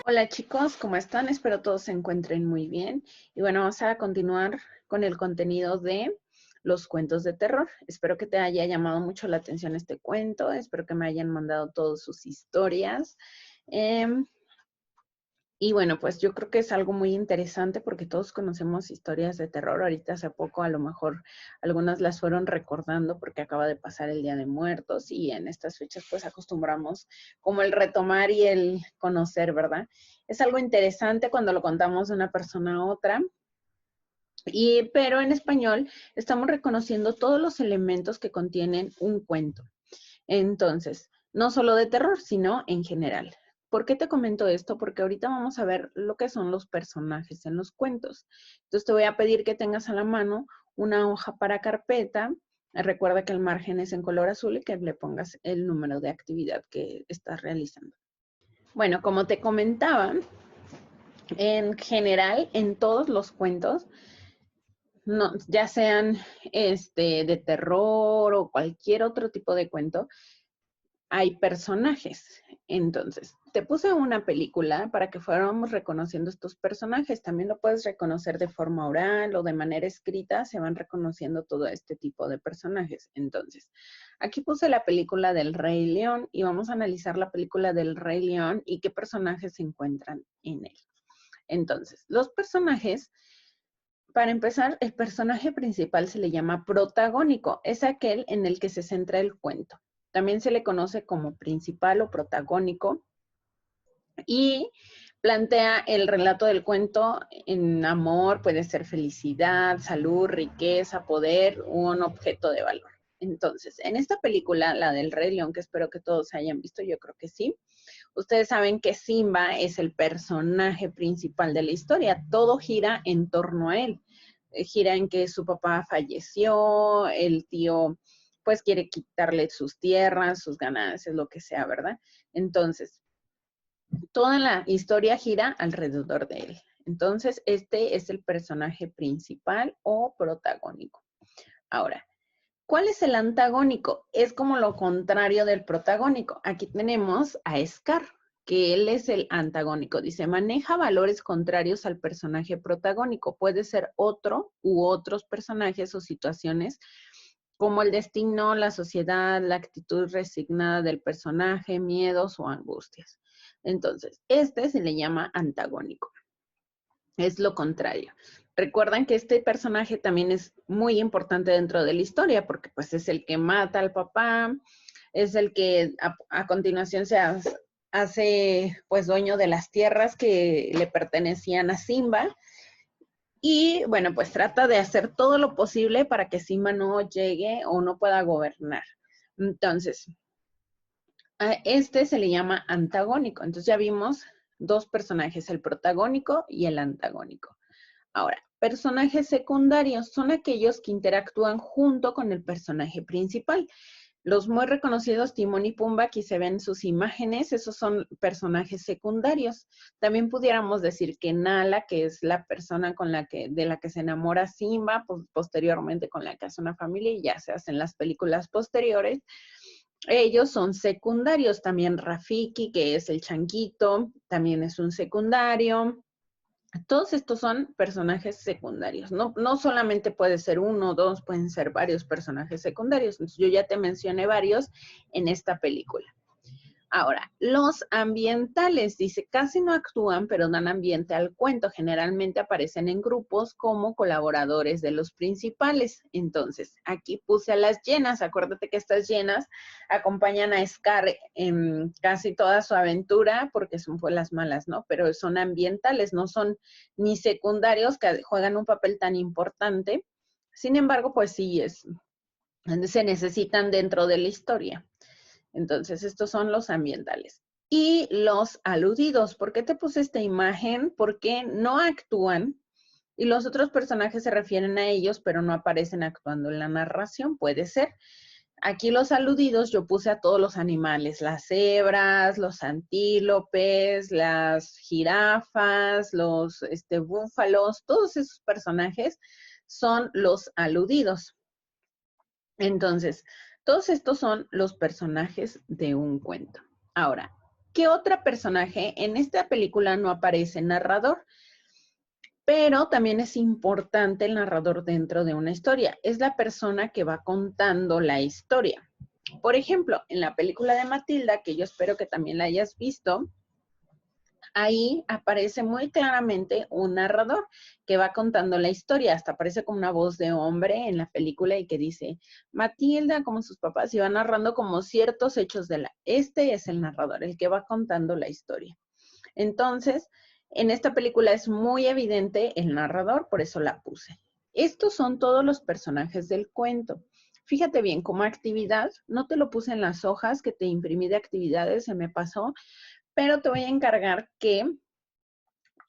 Hola chicos, ¿cómo están? Espero todos se encuentren muy bien. Y bueno, vamos a continuar con el contenido de los cuentos de terror. Espero que te haya llamado mucho la atención este cuento. Espero que me hayan mandado todas sus historias. Em, y bueno, pues yo creo que es algo muy interesante porque todos conocemos historias de terror. Ahorita hace poco a lo mejor algunas las fueron recordando porque acaba de pasar el Día de Muertos y en estas fechas pues acostumbramos como el retomar y el conocer, ¿verdad? Es algo interesante cuando lo contamos de una persona a otra. Pero en español estamos reconociendo todos los elementos que contienen un cuento. Entonces, no solo de terror, sino en general. ¿Por qué te comento esto? Porque ahorita vamos a ver lo que son los personajes en los cuentos. Entonces te voy a pedir que tengas a la mano una hoja para carpeta. Recuerda que el margen es en color azul y que le pongas el número de actividad que estás realizando. Bueno, como te comentaba, en general, en todos los cuentos, no, ya sean de terror o cualquier otro tipo de cuento, hay personajes. Entonces, te puse una película para que fuéramos reconociendo estos personajes. También lo puedes reconocer de forma oral o de manera escrita, se van reconociendo todo este tipo de personajes. Entonces, aquí puse la película del Rey León y vamos a analizar la película del Rey León y qué personajes se encuentran en él. Entonces, los personajes, para empezar, el personaje principal se le llama protagónico, es aquel en el que se centra el cuento. También se le conoce como principal o protagónico y plantea el relato del cuento en amor, puede ser felicidad, salud, riqueza, poder o un objeto de valor. Entonces, en esta película, la del Rey León, que espero que todos hayan visto, yo creo que sí, ustedes saben que Simba es el personaje principal de la historia, todo gira en torno a él. Gira en que su papá falleció, el tío pues quiere quitarle sus tierras, sus ganancias, lo que sea, ¿verdad? Entonces, toda la historia gira alrededor de él. Entonces, este es el personaje principal o protagónico. Ahora, ¿cuál es el antagónico? Es como lo contrario del protagónico. Aquí tenemos a Scar, que él es el antagónico. Dice, maneja valores contrarios al personaje protagónico. Puede ser otro u otros personajes o situaciones como el destino, la sociedad, la actitud resignada del personaje, miedos o angustias. Entonces, este se le llama antagónico. Es lo contrario. Recuerdan que este personaje también es muy importante dentro de la historia porque pues es el que mata al papá, es el que a continuación hace pues dueño de las tierras que le pertenecían a Simba y bueno pues trata de hacer todo lo posible para que Simba no llegue o no pueda gobernar. Entonces, a este se le llama antagónico. Entonces ya vimos dos personajes, el protagónico y el antagónico. Ahora, personajes secundarios son aquellos que interactúan junto con el personaje principal. Los muy reconocidos Timón y Pumba, aquí se ven sus imágenes, esos son personajes secundarios. También pudiéramos decir que Nala, que es la persona de la que se enamora Simba, pues, posteriormente con la que hace una familia y ya se hacen las películas posteriores. Ellos son secundarios. También Rafiki, que es el changuito, también es un secundario. Todos estos son personajes secundarios. No solamente puede ser uno o dos, pueden ser varios personajes secundarios. Entonces, yo ya te mencioné varios en esta película. Ahora, los ambientales, dice, casi no actúan, pero dan ambiente al cuento. Generalmente aparecen en grupos como colaboradores de los principales. Entonces, aquí puse a las llenas. Acuérdate que estas llenas acompañan a Scar en casi toda su aventura, porque son pues, las malas, ¿no? Pero son ambientales, no son ni secundarios que juegan un papel tan importante. Sin embargo, pues sí, se necesitan dentro de la historia. Entonces, estos son los ambientales. Y los aludidos. ¿Por qué te puse esta imagen? Porque no actúan y los otros personajes se refieren a ellos, pero no aparecen actuando en la narración. Puede ser. Aquí los aludidos yo puse a todos los animales, las cebras, los antílopes, las jirafas, los búfalos, todos esos personajes son los aludidos. Entonces, todos estos son los personajes de un cuento. Ahora, ¿Qué otra personaje? En esta película no aparece narrador, pero también es importante el narrador dentro de una historia. Es la persona que va contando la historia. Por ejemplo, en la película de Matilda, que yo espero que también la hayas visto, ahí aparece muy claramente un narrador que va contando la historia, hasta aparece como una voz de hombre en la película y que dice, Matilda, como sus papás, y va narrando como ciertos hechos de la... Este es el narrador, el que va contando la historia. Entonces, en esta película es muy evidente el narrador, por eso la puse. Estos son todos los personajes del cuento. Fíjate bien, como actividad, no te lo puse en las hojas que te imprimí de actividades, se me pasó, pero te voy a encargar que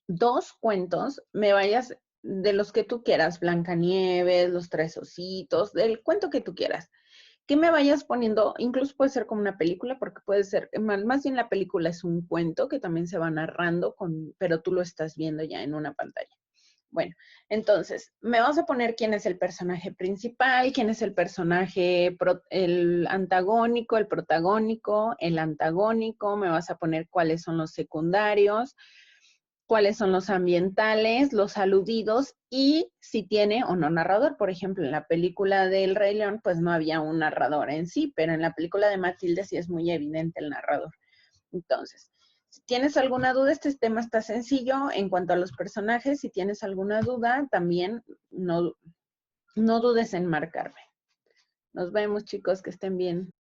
2 cuentos me vayas de los que tú quieras, Blancanieves, Los Tres Ositos, del cuento que tú quieras, que me vayas poniendo, incluso puede ser como una película, porque puede ser, más bien la película es un cuento que también se va narrando, pero tú lo estás viendo ya en una pantalla. Bueno, entonces, me vas a poner quién es el personaje principal, quién es el personaje, el antagónico, el protagónico, el antagónico, me vas a poner cuáles son los secundarios, cuáles son los ambientales, los aludidos y si tiene o no narrador. Por ejemplo, en la película del Rey León, pues no había un narrador en sí, pero en la película de Matilde sí es muy evidente el narrador. Entonces, si tienes alguna duda, este tema está sencillo. En cuanto a los personajes, si tienes alguna duda, también no dudes en marcarme. Nos vemos, chicos, que estén bien.